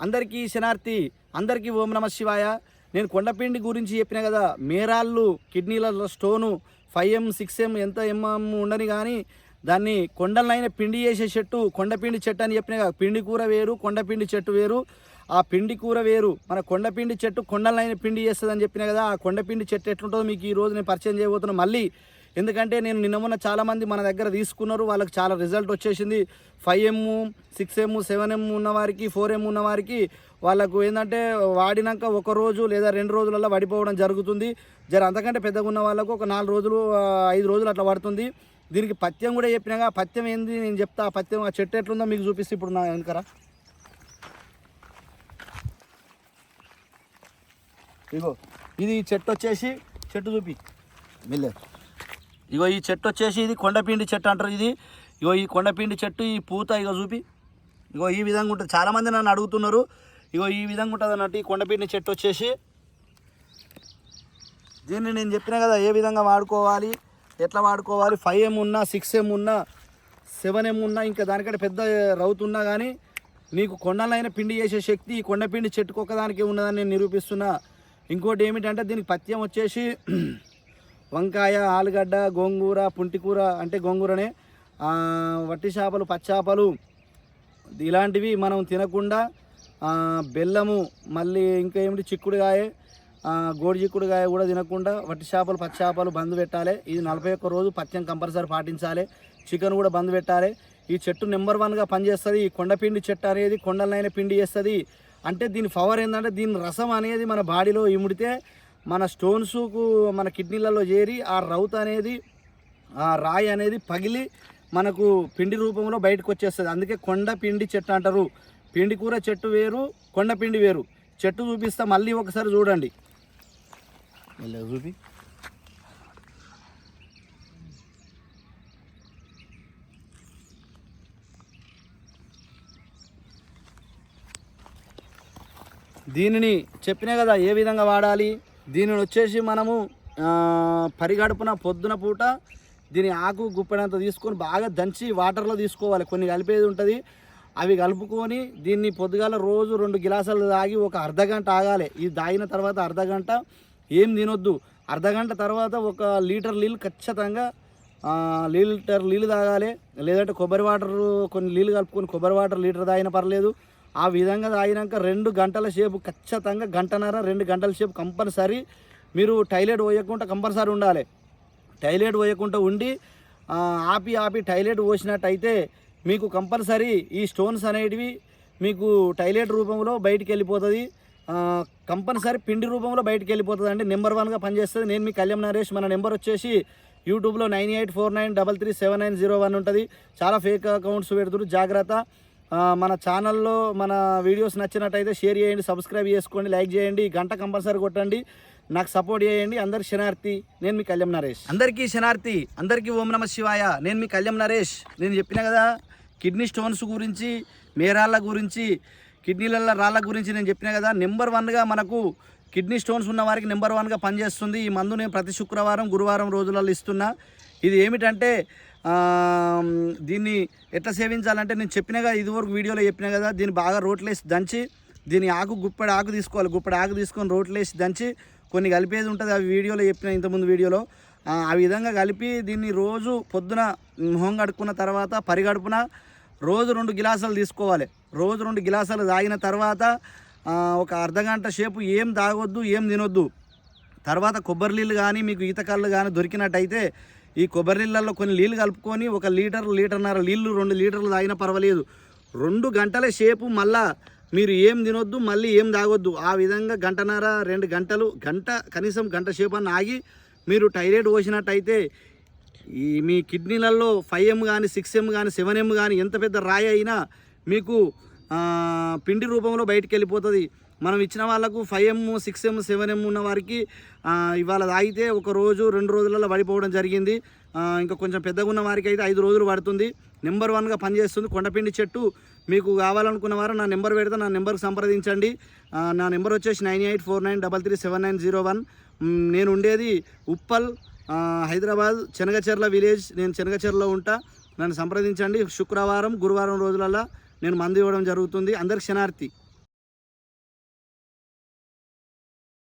అందరికీ శనార్థి, అందరికీ ఓం నమ శివాయ. నేను కొండపిండి గురించి చెప్పిన కదా, మేరాళ్ళు కిడ్నీలలో స్టోను 5M 6M ఎంత MM ఉండని కానీ దాన్ని కొండలైన పిండి చేసే చెట్టు కొండపిండి చెట్టు అని చెప్పిన కదా. పిండి కూర వేరు, కొండపిండి చెట్టు వేరు. ఆ పిండి కూర వేరు, మన కొండపిండి చెట్టు కొండలైన పిండి చేస్తుంది అని చెప్పిన కదా. ఆ కొండపిండి చెట్టు ఎట్లుంటుందో మీకు ఈరోజు నేను పరిచయం చేయబోతున్నాను మళ్ళీ. ఎందుకంటే నేను నిన్న మొన్న చాలామంది మన దగ్గర తీసుకున్నారు, వాళ్ళకి చాలా రిజల్ట్ వచ్చేసింది. 5M 6M 7M ఉన్నవారికి 4M ఉన్నవారికి వాళ్ళకు ఏంటంటే వాడినాక 1 రోజు లేదా 2 రోజులలో పడిపోవడం జరుగుతుంది. అంతకంటే పెద్దగా ఉన్న వాళ్ళకు ఒక 4 రోజులు 5 రోజులు అట్లా పడుతుంది. దీనికి పథ్యం కూడా చెప్పినాగా. పథ్యం ఏంది నేను చెప్తా. ఆ పథ్యం, ఆ చెట్టు ఎట్లుందో మీకు చూపిస్తే ఇప్పుడు నా వెనకరా. ఇగో ఇది చెట్టు వచ్చేసి, చెట్టు చూపి మిల్లే. ఇగో ఈ చెట్టు వచ్చేసి ఇది కొండపిండి చెట్టు అంటారు. ఇది ఇగో ఈ కొండపిండి చెట్టు, ఈ పూత ఇగో చూపి. ఇగో ఈ విధంగా ఉంటుంది. చాలామంది నన్ను అడుగుతున్నారు. ఇగో ఈ విధంగా ఉంటుంది అన్నట్టు ఈ కొండపిండి చెట్టు వచ్చేసి. దీన్ని నేను చెప్పినా కదా ఏ విధంగా వాడుకోవాలి, ఎట్లా వాడుకోవాలి. 5M ఉన్నా, 6M ఉన్నా, 7M ఉన్నా, ఇంకా దానికంటే పెద్ద రౌతున్నా కానీ నీకు కొండలైన పిండి చేసే శక్తి ఈ కొండపిండి చెట్టుకు ఒక్కదానికి ఉన్నదని నేను నిరూపిస్తున్నా. ఇంకోటి ఏమిటంటే దీనికి పథ్యం వచ్చేసి వంకాయ, ఆలుగడ్డ, గోంగూర, పుంటికూర అంటే గోంగూరనే, వట్టి చేపలు, పచ్చాపలు ఇలాంటివి మనం తినకుండా బెల్లము, మళ్ళీ ఇంకా ఏమిటి చిక్కుడుకాయ, గోడి చిక్కుడుకాయ కూడా తినకుండా వట్టి చేపలు, పచ్చాపలు బంద్ పెట్టాలి. ఇది 41 రోజు పథ్యం కంపల్సరీ పాటించాలి. చికెన్ కూడా బంద్ పెట్టాలి. ఈ చెట్టు నెంబర్ 1గా పనిచేస్తుంది. ఈ కొండపిండి చెట్టు అనేది కొండలైన పిండి చేస్తుంది. అంటే దీని పవర్ ఏంటంటే దీని రసం అనేది మన బాడీలో ఇముడితే మన స్టోన్స్కు మన కిడ్నీలలో చేరి ఆ రౌత్ అనేది, ఆ రాయి అనేది పగిలి మనకు పిండి రూపంలో బయటకు వచ్చేస్తుంది. అందుకే కొండపిండి చెట్టు అంటారు. పిండి కూర చెట్టు వేరు, కొండపిండి వేరు. చెట్టు చూపిస్తా మళ్ళీ ఒకసారి చూడండి. చూపి. దీనిని చెప్పినా కదా ఏ విధంగా వాడాలి. దీనిని వచ్చేసి మనము పరిగడుపున పొద్దున పూట దీని ఆకు గుప్పెడంత తీసుకొని బాగా దంచి వాటర్లో తీసుకోవాలి. కొన్ని కలిపేది ఉంటుంది, అవి కలుపుకొని దీన్ని పొద్దుగాల రోజు 2 గిలాసాలు తాగి ఒక అర్ధగంట ఆగాలి. ఇది తాగిన తర్వాత అర్ధగంట ఏం తినొద్దు. అర్ధగంట తర్వాత 1 లీటర్ నీళ్ళు ఖచ్చితంగా లీటర్ నీళ్ళు తాగాలి. లేదంటే కొబ్బరి వాటర్ కొన్ని నీళ్ళు కలుపుకొని కొబ్బరి వాటర్ లీటర్ తాగినా పర్లేదు. ఆ విధంగా తాగినాక 2 గంటల సేపు ఖచ్చితంగా, 1.5-2 గంటల సేపు కంపల్సరీ మీరు టాయిలెట్ పోయకుండా కంపల్సరీ ఉండాలి. టాయిలెట్ పోయకుండా ఉండి ఆపి టాయిలెట్ పోసినట్టయితే మీకు కంపల్సరీ ఈ స్టోన్స్ అనేటివి మీకు టాయిలెట్ రూపంలో బయటికి వెళ్ళిపోతుంది. కంపల్సరీ పిండి రూపంలో బయటికి వెళ్ళిపోతుంది. అండి నెంబర్ 1గా పనిచేస్తుంది. నేను మీ కళ్యాణ్ నరేష్. మన నెంబర్ వచ్చేసి యూట్యూబ్లో 9849337901 ఉంటుంది. చాలా ఫేక్ అకౌంట్స్ పెడుతున్నారు, జాగ్రత్త. మన ఛానల్లో మన వీడియోస్ నచ్చినట్టయితే షేర్ చేయండి, సబ్స్క్రైబ్ చేసుకోండి, లైక్ చేయండి, గంట కంపల్సరీ కొట్టండి, నాకు సపోర్ట్ చేయండి. అందరికి శనార్థి. నేను మీ కళ్యాణ్ నరేష్. అందరికీ శనార్థి, అందరికీ ఓం నమ శివాయ. నేను మీ కళ్యాణ్ నరేష్. నేను చెప్పిన కదా కిడ్నీ స్టోన్స్ గురించి, మేరాళ్ళ గురించి, కిడ్నీల రాళ్ళ గురించి నేను చెప్పిన కదా. నెంబర్ 1గా మనకు కిడ్నీ స్టోన్స్ ఉన్న వారికి నెంబర్ 1గా పనిచేస్తుంది. ఈ మందు నేను ప్రతి శుక్రవారం, గురువారం రోజులలో ఇస్తున్నా. ఇది ఏమిటంటే దీన్ని ఎట్లా సేవించాలంటే నేను చెప్పినగా ఇదివరకు వీడియోలో చెప్పిన కదా. దీన్ని బాగా రోట్లేసి దంచి దీని గుప్పెడు ఆకు తీసుకోవాలి. గుప్పెడు ఆకు తీసుకొని రోట్లేసి దంచి కొన్ని కలిపేది ఉంటుంది. అవి వీడియోలో చెప్పిన, ఇంతకుముందు వీడియోలో. ఆ విధంగా కలిపి దీన్ని రోజు పొద్దున మొహం కడుక్కున్న తర్వాత పరిగడుపున రోజు 2 గిలాసాలు తీసుకోవాలి. రోజు 2 గిలాసాలు తాగిన తర్వాత ఒక అర్ధగంట సేపు ఏం తాగొద్దు, ఏం తినొద్దు. తర్వాత కొబ్బరి నీళ్ళు కానీ మీకు ఈతకళ్ళు కానీ దొరికినట్టయితే ఈ కొబ్బరి నీళ్ళల్లో కొన్ని నీళ్ళు కలుపుకొని 1 లీటర్, లీటర్న్నర నీళ్ళు 2 లీటర్లు తాగినా పర్వాలేదు. 2 గంటల సేపు మళ్ళా మీరు ఏం తినొద్దు, మళ్ళీ ఏం తాగొద్దు. ఆ విధంగా 1.5-2 గంటలు, కనీసం గంట సేపు అన్న ఆగి మీరు టాయిలెట్ పోసినట్టయితే ఈ మీ కిడ్నీలలో 5M కానీ 6M కానీ 7M కానీ ఎంత పెద్ద రాయి అయినా మీకు పిండి రూపంలో బయటికి వెళ్ళిపోతుంది. మనం ఇచ్చిన వాళ్ళకు 5M 6M 7M ఉన్న వారికి ఇవాళ తాగితే 1 రోజు 2 రోజులలో పడిపోవడం జరిగింది. ఇంకా కొంచెం పెద్దగా ఉన్న వారికి అయితే 5 రోజులు పడుతుంది. నెంబర్ 1గా పనిచేస్తుంది కొండపిండి చెట్టు. మీకు కావాలనుకున్న వారు నా నెంబర్ పెడితే నా నెంబర్కి సంప్రదించండి. నా నెంబర్ వచ్చేసి 9849337901. నేను ఉండేది ఉప్పల్, హైదరాబాద్, చెనగచెర్ల విలేజ్. నేను చెనగచెర్లలో ఉంటా. నన్ను సంప్రదించండి. శుక్రవారం, గురువారం రోజులలో నేను మందు ఇవ్వడం జరుగుతుంది. అందరికి శనార్థి.